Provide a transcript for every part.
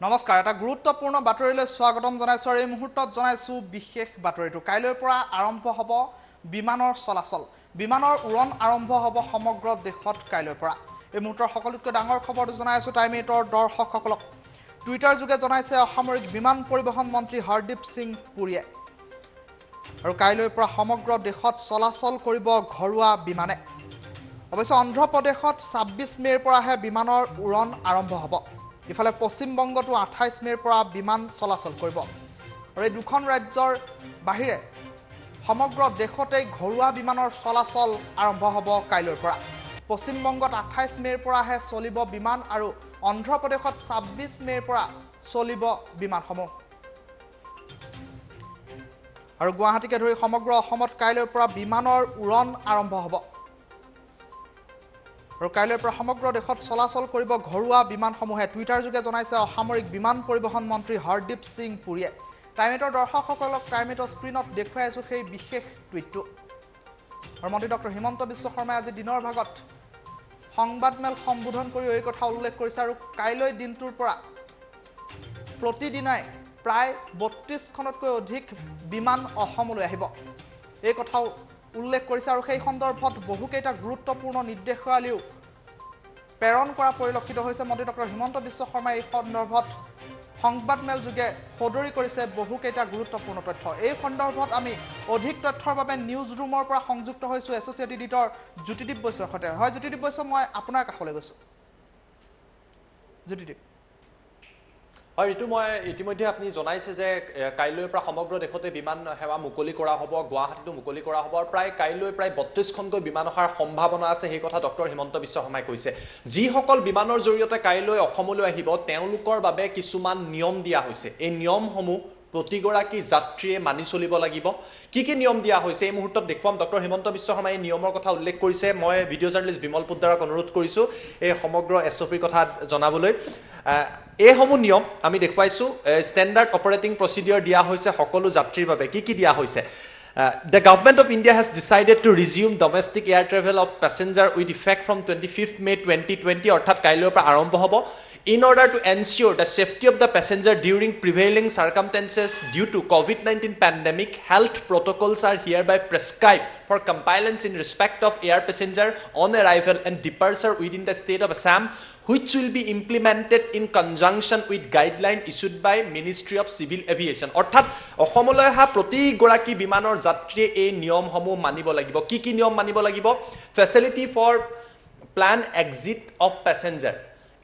নমস্কাৰ এটা গুৰুত্বপূৰ্ণ বাতৰিলৈ স্বাগতম জনাইছো আৰু এই মুহূৰ্তত জনাইছো বিশেষ বাতৰিটো কাইলৈৰ পৰা আৰম্ভ হ'ব বিমানৰ চলাচল বিমানৰ উৰণ আৰম্ভ হ'ব সমগ্ৰ দেশত কাইলৈৰ পৰা এই মুহূৰ্তৰ সকলোতকৈ ডাঙৰ খবৰটো জনাইছো টাইমেটৰ দৰ্শকসকলক টুইটাৰ যোগে জনাইছে অসামৰিক বিমান পৰিবহণ মন্ত্ৰী হৰদীপ সিং পুৰীয়ে আৰু কাইলৈৰ পৰা সমগ্ৰ দেশত চলাচল কৰিব ঘৰুৱা বিমানে অৱশ্যে অন্ধ্ৰ প্ৰদেশত 26 মেৰ পৰাহে বিমানৰ উৰণ আৰম্ভ হ'ব ইফালে পশ্চিম বংগতো 28 মেৰ পৰা বিমান চলাচল কৰিব আৰু এই দুখন ৰাজ্যৰ বাহিৰে সমগ্ৰ দেশতে ঘৰুৱা বিমানৰ চলাচল আৰম্ভ হ'ব কাইলৈৰ পৰা পশ্চিম বংগত 28 মেৰ পৰাহে চলিব বিমান আৰু অন্ধ্ৰ প্ৰদেশত 26 মেৰ পৰা চলিব বিমানসমূহ আৰু গুৱাহাটীকে ধৰি সমগ্ৰ অসমত কাইলৈৰ পৰা বিমানৰ উৰণ আৰম্ভ হ'ব আৰু কাইলৈৰ পৰা সমগ্ৰ দেশত চলাচল কৰিব ঘৰুৱা বিমানসমূহে টুইটাৰ যোগে জনাইছে অসামৰিক বিমান পৰিবহণ মন্ত্ৰী হৰদীপ সিং পুৰীয়ে টাইমেটৰ দৰ্শকসকলক টাইমেটৰ স্ক্ৰীনত দেখুৱাই আছো সেই বিশেষ টুইটটো আৰু মন্ত্ৰী ডক্টৰ হিমন্ত বিশ্ব শৰ্মাই আজি দিনৰ ভাগত সংবাদমেল সম্বোধন কৰি এই কথা উল্লেখ কৰিছে আৰু কাইলৈ দিনটোৰ পৰা প্ৰতিদিনাই প্ৰায় 32খনতকৈ অধিক বিমান অসমলৈ আহিব এই কথাও উল্লেখ কৰিছে আৰু সেই সন্দৰ্ভত বহুকেইটা গুৰুত্বপূৰ্ণ নিৰ্দেশাৱলীও প্ৰেৰণ কৰা পৰিলক্ষিত হৈছে মন্ত্ৰী ডক্টৰ হিমন্ত বিশ্ব শৰ্মাই এই সন্দৰ্ভত সংবাদমেল যোগে সদৰি কৰিছে বহুকেইটা গুৰুত্বপূৰ্ণ তথ্য এই সন্দৰ্ভত আমি অধিক তথ্যৰ বাবে নিউজ ৰুমৰ পৰা সংযুক্ত হৈছো এছ'চিয়েট এডিটৰ জ্যোতিদীপ বৈশ্যৰ সৈতে হয় জ্যোতিদীপ বৈশ্য মই আপোনাৰ কাষলৈ গৈছো জ্যোতিদীপ হয় ঋতু মই ইতিমধ্যে আপুনি জনাইছে যে কাইলৈৰ পৰা সমগ্ৰ দেশতে বিমান সেৱা মুকলি কৰা হ'ব গুৱাহাটীতো মুকলি কৰা হ'ব আৰু কাইলৈ প্ৰায় 32খনকৈ বিমান অহাৰ সম্ভাৱনা আছে সেই কথা ডক্টৰ হিমন্ত বিশ্ব শৰ্মাই কৈছে যিসকল বিমানৰ জৰিয়তে কাইলৈ অসমলৈ আহিব তেওঁলোকৰ বাবে কিছুমান নিয়ম দিয়া হৈছে এই নিয়মসমূহ প্ৰতিগৰাকী যাত্ৰীয়ে মানি চলিব লাগিব কি নিয়ম দিয়া হৈছে এই মুহূৰ্তত দেখুৱাম ডক্টৰ হিমন্ত বিশ্ব শৰ্মাই এই নিয়মৰ কথা উল্লেখ কৰিছে মই ভিডিঅ' জাৰ্নেলিষ্ট বিমল পুদ্দাৰক অনুৰোধ কৰিছোঁ এই সমগ্ৰ এছঅপিৰ কথা জনাবলৈ এইসমূহ নিয়ম আমি দেখুৱাইছোঁ ষ্টেণ্ডাৰ্ড অপাৰেটিং প্ৰচিডিউৰ দিয়া হৈছে সকলো যাত্ৰীৰ বাবে কি দিয়া হৈছে The government of India has decided to resume domestic air travel of passenger with effect from 25th May 2020 অৰ্থাৎ কাইলৈৰ পৰা আৰম্ভ হ'ব in order to ensure the safety of the passenger during prevailing circumstances due to COVID-19 pandemic, health protocols are hereby prescribed for compliance in respect of air passenger on arrival and departure within the state of Assam, which will be implemented in conjunction with guideline issued by Ministry of Civil Aviation. অৰ্থাৎ অসমলৈ অহা প্ৰতিগৰাকী বিমানৰ যাত্ৰীয়ে এই নিয়মসমূহ মানিব লাগিব কি নিয়ম মানিব লাগিব facility for plan exit of passenger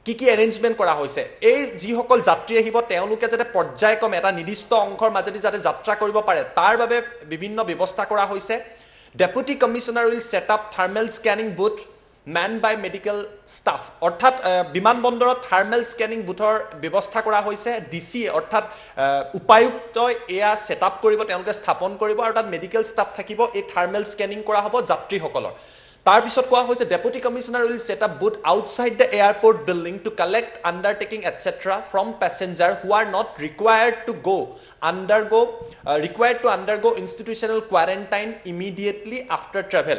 কি এৰেঞ্জমেণ্ট কৰা হৈছে এই যিসকল যাত্ৰী আহিব তেওঁলোকে যাতে পৰ্যায়ক্ৰমে এটা নিৰ্দিষ্ট অংশৰ মাজেদি যাতে যাত্ৰা কৰিব পাৰে তাৰ বাবে বিভিন্ন ব্যৱস্থা কৰা হৈছে deputy commissioner will set up thermal scanning booth manned by medical staff অৰ্থাৎ বিমানবন্দৰত থাৰ্মেল স্কেনিং বুথৰ ব্যৱস্থা কৰা হৈছে ডিচি অৰ্থাৎ উপায়ুক্তই এয়া সেট আপ কৰিব তেওঁলোকে স্থাপন কৰিব আৰু তাত মেডিকেল ষ্টাফ থাকিব এই থাৰ্মেল স্কেনিং কৰা হ'ব যাত্ৰীসকলৰ তাৰ পিছত কোৱা হৈছে deputy commissioner will set up booth outside the airport building to collect undertaking etcetera from passenger who are not required to undergo institutional quarantine immediately after travel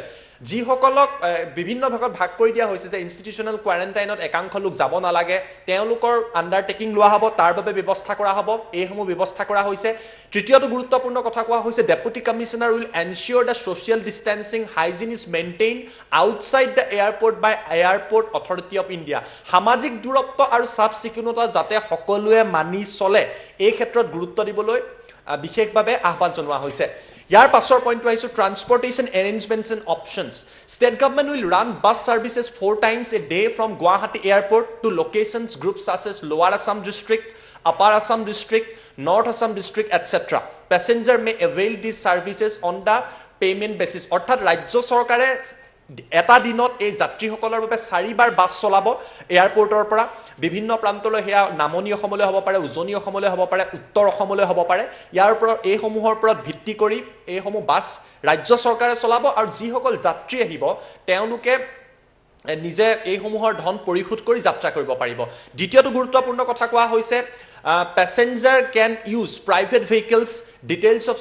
যিসকলক বিভিন্ন ভাগত ভাগ কৰি দিয়া হৈছে যে ইনষ্টিটিউচনেল কোৱাৰেণ্টাইনত একাংশ লোক যাব নালাগে তেওঁলোকৰ আণ্ডাৰটেকিং লোৱা হ'ব তাৰ বাবে ব্যৱস্থা কৰা হ'ব এইসমূহ ব্যৱস্থা কৰা হৈছে তৃতীয়টো গুৰুত্বপূৰ্ণ কথা কোৱা হৈছে deputy commissioner will ensure the social distancing hygiene is maintain outside the airport by airport authority of India সামাজিক দূৰত্ব আৰু চাফ চিকুণতা যাতে সকলোৱে মানি চলে এই ক্ষেত্ৰত গুৰুত্ব দিবলৈ বিশেষভাৱে আহ্বান জনোৱা হৈছে ইয়াৰ পাছৰ পইণ্টটো আহিছো transportation arrangements and options state government will run bus services 4 times a day from Guwahati Airport to locations groups such as Lower Assam District, Upper Assam District, North Assam District, etc. Passenger may avail these services on the payment basis. অৰ্থাৎ ৰাজ্য চৰকাৰে এটা দিনত এই যাত্ৰীসকলৰ বাবে 4বাৰ bus চলাব এয়াৰপোৰ্টৰ পৰা বিভিন্ন প্ৰান্তলৈ হেয়া নামনি অসমলৈ হ'ব পাৰে উজনি অসমলৈ হ'ব পাৰে উত্তৰ অসমলৈ হ'ব পাৰে ইয়াৰ ওপৰত এইসমূহৰ ওপৰত ভিত্তি কৰি এইসমূহ বাছ ৰাজ্য চৰকাৰে চলাব আৰু যিসকল যাত্ৰী আহিব তেওঁলোকে নিজে এইসমূহৰ ধন পৰিশোধ কৰি যাত্ৰা কৰিব পাৰিব দ্বিতীয়টো গুৰুত্বপূৰ্ণ কথা কোৱা হৈছে passenger can use private vehicles details of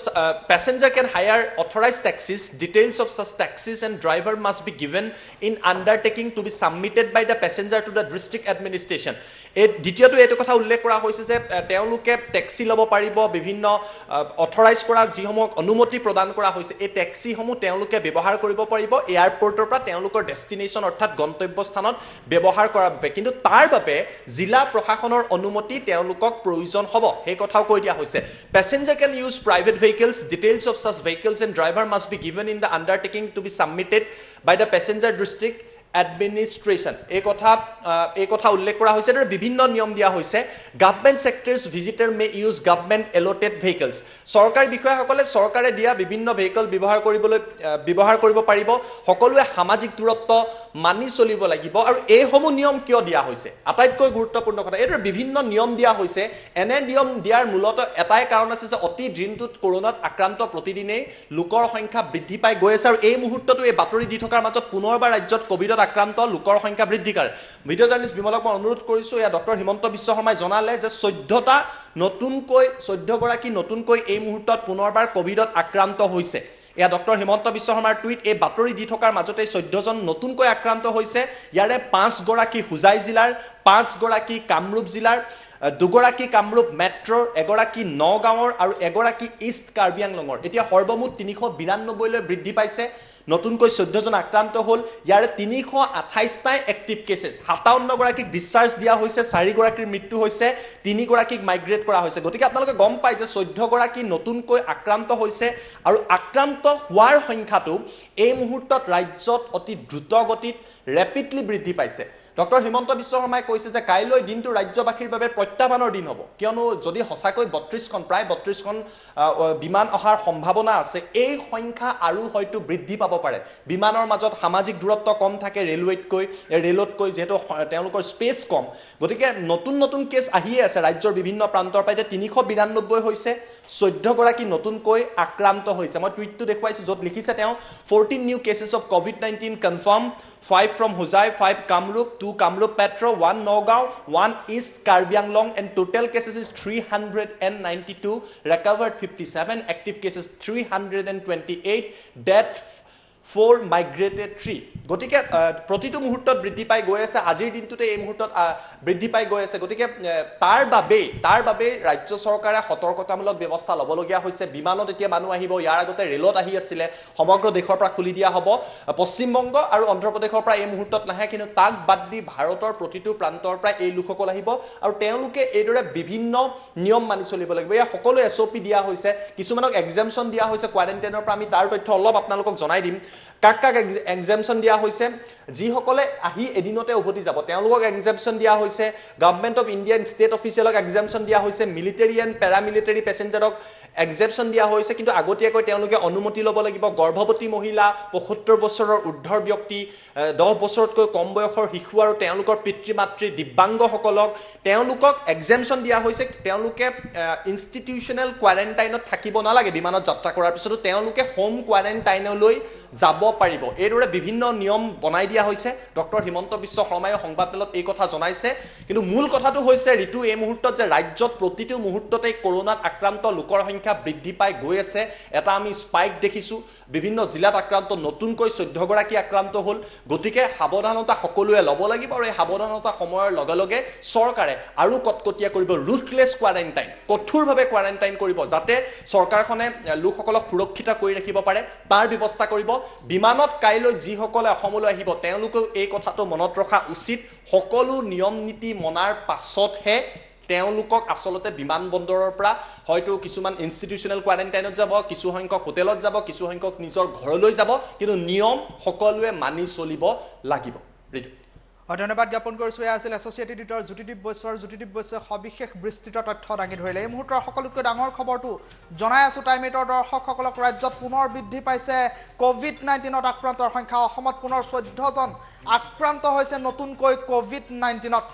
passenger can hire authorized taxis details of such taxis and driver must be given in undertaking to be submitted by the passenger to the district administration এই দ্বিতীয়টো এইটো কথা উল্লেখ কৰা হৈছে যে তেওঁলোকে taxi ল'ব পাৰিব বিভিন্ন অথৰাইজ কৰা যিসমূহ অনুমতি প্ৰদান কৰা হৈছে এই টেক্সিসমূহ তেওঁলোকে ব্যৱহাৰ কৰিব পাৰিব এয়াৰপৰ্টৰ পৰা তেওঁলোকৰ ডেষ্টিনেশ্যন অৰ্থাৎ গন্তব্যস্থানত ব্যৱহাৰ কৰাৰ বাবে কিন্তু তাৰ বাবে জিলা প্ৰশাসনৰ অনুমতি তেওঁলোকক প্ৰয়োজন হ'ব সেই কথাও কৈ দিয়া হৈছে passenger can use private vehicles details of such vehicles and driver must be given in the undertaking to be submitted by the passenger district administration এই কথা উল্লেখ কৰা হৈছে আৰু বিভিন্ন নিয়ম দিয়া হৈছে government সেক্টৰছ visitor may use government allotted vehicles চৰকাৰী বিষয়াসকলে চৰকাৰে দিয়া বিভিন্ন ভেহিকল ব্যৱহাৰ কৰিব পাৰিব সকলোৱে সামাজিক দূৰত্ব মানি চলিব লাগিব আৰু এইসমূহ নিয়ম কিয় দিয়া হৈছে আটাইতকৈ গুৰুত্বপূৰ্ণ কথা এইটো বিভিন্ন নিয়ম দিয়া হৈছে এনে নিয়ম দিয়াৰ মূলত এটাই কাৰণ আছে যে অতি দিনটোত কৰোনাত আক্ৰান্ত প্ৰতিদিনেই লোকৰ সংখ্যা বৃদ্ধি পাই গৈ আছে আৰু এই মুহূৰ্তটো এই বাতৰি দি থকাৰ মাজত পুনৰবাৰ ৰাজ্যত কোভিডত আক্ৰান্ত লোকৰ সংখ্যা বৃদ্ধি কৰে ভিডিঅ' জাৰ্নেলিষ্ট বিমলক মই অনুৰোধ কৰিছোঁ এয়া ডক্টৰ হিমন্ত বিশ্ব শৰ্মাই জনালে যে 14 গৰাকী নতুনকৈ এই মুহূৰ্তত পুনৰবাৰ কোভিডত আক্ৰান্ত হৈছে এয়া ডক্টৰ হিমন্ত বিশ্ব শৰ্মাৰ টুইট এই বাতৰি দি থকাৰ মাজতে 14 জন নতুনকৈ আক্ৰান্ত হৈছে ইয়াৰে 5 গৰাকী হুজাই জিলাৰ 5 গৰাকী কামৰূপ জিলাৰ 2 গৰাকী কামৰূপ মেট্ৰৰ 1 গৰাকী নগাঁৱৰ আৰু 1 গৰাকী ইষ্ট কাৰ্বি আংলঙৰ এতিয়া সৰ্বমুঠ 392 লৈ বৃদ্ধি পাইছে নতুনকৈ 14 জন আক্ৰান্ত হল ইয়াৰে 328টাই এক্টিভ কেसेस 57 গৰাকীক ডিসচাৰ্জ দিয়া হৈছে 4 গৰাকীৰ মৃত্যু হৈছে 3 গৰাকীক মাইগ্ৰেট কৰা হৈছে গতিকে আপোনালোকে গম পাই যে 14 গৰাকী নতুনকৈ আক্ৰান্ত হৈছে আৰু আক্ৰান্ত হোৱাৰ সংখ্যাটো এই মুহূৰ্তত ৰাজ্যত অতি দ্ৰুত গতিত ৰেপিডলি বৃদ্ধি পাইছে ডক্টৰ হিমন্ত বিশ্ব শৰ্মাই কৈছে যে কাইলৈ দিনটো ৰাজ্যবাসীৰ বাবে প্ৰত্যাহ্বানৰ দিন হ'ব কিয়নো যদি হসাকৈ 32খন প্ৰায় 32খন বিমান অহাৰ সম্ভাৱনা আছে এই সংখ্যা আৰু হয়তো বৃদ্ধি পাব পাৰে বিমানৰ মাজত সামাজিক দূৰত্ব কম থাকে ৰেলতকৈ যেহেতু তেওঁলোকৰ স্পেচ কম গতিকে নতুন কেছ আহিয়ে আছে ৰাজ্যৰ বিভিন্ন প্ৰান্তৰ পৰা 392 হৈছে 14 গৰাকী নতুনকৈ আক্ৰান্ত হৈছে মই টুইটটো দেখুৱাইছো য'ত লিখিছে তেওঁ 14 নিউ কেसेस অফ কোভিড-19 confirm 5 from Huzai, 5 Kamrup, 2 Kamrup Metro, 1 Nogao, 1 East Karbi Anglong, and total cases is 392, recovered 57, active cases 328, death 4, migrated 3. গতিকে প্ৰতিটো মুহূৰ্তত বৃদ্ধি পাই গৈ আছে আজিৰ দিনটোতে এই মুহূৰ্তত বৃদ্ধি পাই গৈ আছে গতিকে তাৰ বাবে ৰাজ্য চৰকাৰে সতৰ্কতামূলক ব্যৱস্থা ল'বলগীয়া হৈছে বিমানত এতিয়া মানুহ আহিব ইয়াৰ আগতে ৰেলত আহি আছিল সমগ্ৰ দেশৰ পৰা খুলি দিয়া হ'ব পশ্চিমবংগ আৰু অন্ধ্ৰপ্ৰদেশৰ পৰা এই মুহূৰ্তত নাহে কিন্তু তাক বাদ দি ভাৰতৰ প্ৰতিটো প্ৰান্তৰ পৰা এই লোকসকল আহিব আৰু তেওঁলোকে এইদৰে বিভিন্ন নিয়ম মানি চলিব লাগিব এই সকলো এছঅপি দিয়া হৈছে কিছুমানক এক্সামপশন দিয়া হৈছে কোৱাৰেণ্টাইনৰ পৰা আমি তাৰ তথ্য অলপ আপোনালোকক জনাই দিম কাক এক্সামপশন দিয়া হৈছে যিসকলে আহি এদিনতে উভতি যাব তেওঁলোকক এক্সামপশন দিয়া হৈছে গভৰ্ণমেণ্ট অফ ইণ্ডিয়ান ষ্টেট অফিচিয়েলক এক্সামপশন দিয়া হৈছে মিলিটাৰী এণ্ড পেৰামিলিটাৰী পেছেঞ্জাৰক এক্সামপশন দিয়া হৈছে কিন্তু আগতীয়াকৈ তেওঁলোকে অনুমতি ল'ব লাগিব গৰ্ভৱতী মহিলা 75 বছৰৰ ঊৰ্ধ্বৰ ব্যক্তি 10 বছৰতকৈ কম বয়সৰ শিশু আৰু তেওঁলোকৰ পিতৃ মাতৃ দিব্যাংগসকলক তেওঁলোকক এক্সামপশন দিয়া হৈছে তেওঁলোকে ইনষ্টিটিউচনেল কোৱাৰেণ্টাইনত থাকিব নালাগে বিমানত যাত্ৰা কৰাৰ পিছতো তেওঁলোকে হোম কোৱাৰেণ্টাইনলৈ যাব পাৰিব এইদৰে বিভিন্ন নিয়ম বনাই দিয়া হৈছে ডক্টৰ হিমন্ত বিশ্ব শৰ্মাই সংবাদমেলত এই কথা জনাইছে কিন্তু মূল কথাটো হৈছে ঋতু এই মুহূৰ্তত যে ৰাজ্যত প্ৰতিটো মুহূৰ্ততে কৰোনাত আক্ৰান্ত লোকৰ সংখ্যা বৃদ্ধি পাই গৈ আছে এটা আমি স্পাইক দেখিছো বিভিন্ন জিলাত আক্ৰান্ত নতুনকৈ 14 গৰাকী আক্ৰান্ত হল গতিকে সাৱধানতা সকলোৱে ল'ব লাগিব আৰু এই সাৱধানতা সময়ৰ লগে লগে চৰকাৰে আৰু কটকটীয়া কৰিব ৰুথলেছ কোৱাৰেণ্টাইন কঠোৰভাৱে কোৱাৰেণ্টাইন কৰিব যাতে চৰকাৰখনে লোকসকলক সুৰক্ষিত কৰি ৰাখিব পাৰে তাৰ ব্যৱস্থা কৰিব বিমানত কাইলৈ যিসকলে অসমলৈ আহিব তেওঁলোকেও এই কথাটো মনত ৰখা উচিত সকলো নিয়ম নীতি মনাৰ পাছতহে তেওঁলোকক আসলতে বিমানবন্দৰৰ পৰা হয়তো কিছুমান ইনষ্টিটিউচনেল কোৱাৰেণ্টাইনত যাব কিছু সংখ্যক হোটেলত যাব কিছু সংখ্যক নিজৰ ঘৰলৈ যাব কিন্তু নিয়ম সকলোৱে মানি চলিব লাগিব ধন্যবাদ জ্ঞাপন কৰিছোঁ এয়া আছিল এছ'চিয়েটেড এডিটৰ জ্যোতিদীপ বৈশ্যৰ সবিশেষ বিস্তৃত তথ্য দাঙি ধৰিলে এই মুহূৰ্তৰ সকলোতকৈ ডাঙৰ খবৰটো জনাই আছোঁ টাইম 8ৰ দৰ্শকসকলক ৰাজ্যত পুনৰ বৃদ্ধি পাইছে কোভিড-19ত আক্ৰান্তৰ সংখ্যা অসমত পুনৰ 14 জন আক্ৰান্ত হৈছে নতুনকৈ কোভিড-19ত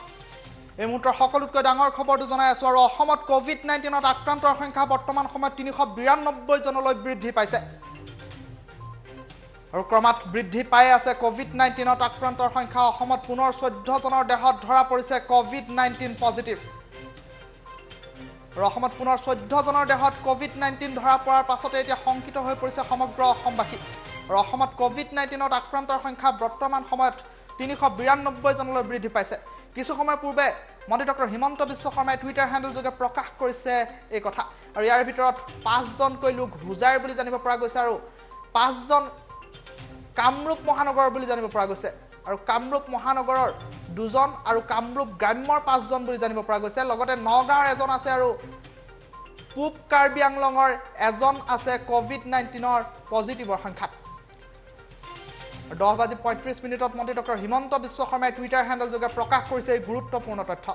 এই মুহূৰ্তৰ সকলোতকৈ ডাঙৰ খবৰটো জনাই আছোঁ আৰু অসমত কোভিড-19ত আক্ৰান্তৰ সংখ্যা বৰ্তমান সময়ত 392 জনলৈ বৃদ্ধি পাইছে আৰু ক্ৰমাৎ বৃদ্ধি পাই আছে কোভিড-19ত আক্ৰান্তৰ সংখ্যা অসমত পুনৰ 14 জনৰ দেহত ধৰা পৰিছে কোভিড-19 পজিটিভ আৰু অসমত পুনৰ 14 জনৰ দেহত কোভিড-19 ধৰা পৰাৰ পাছতে এতিয়া শংকিত হৈ পৰিছে সমগ্ৰ অসমবাসী আৰু অসমত কোভিড-19ত আক্ৰান্তৰ সংখ্যা বৰ্তমান সময়ত 392 জনলৈ বৃদ্ধি পাইছে কিছু সময় পূৰ্বে মন্ত্ৰী ডক্টৰ হিমন্ত বিশ্ব শৰ্মাই টুইটাৰ হেণ্ডেলযোগে প্ৰকাশ কৰিছে এই কথা আৰু ইয়াৰ ভিতৰত 5জনকৈ লোক হোজাইৰ বুলি জানিব পৰা গৈছে আৰু 5জন কামৰূপ মহানগৰৰ বুলি জানিব পৰা গৈছে আৰু কামৰূপ মহানগৰৰ 2জন আৰু কামৰূপ গ্ৰাম্যৰ 5জন বুলি জানিব পৰা গৈছে লগতে নগাঁৱৰ এজন আছে আৰু পূব কাৰ্বি আংলঙৰ এজন আছে কোভিড-19ৰ পজিটিভৰ সংখ্যাত 10:35 মন্ত্ৰী ডক্টৰ হিমন্ত বিশ্ব শৰ্মাই টুইটাৰ হেণ্ডেলযোগে প্ৰকাশ কৰিছে এই গুৰুত্বপূৰ্ণ তথ্য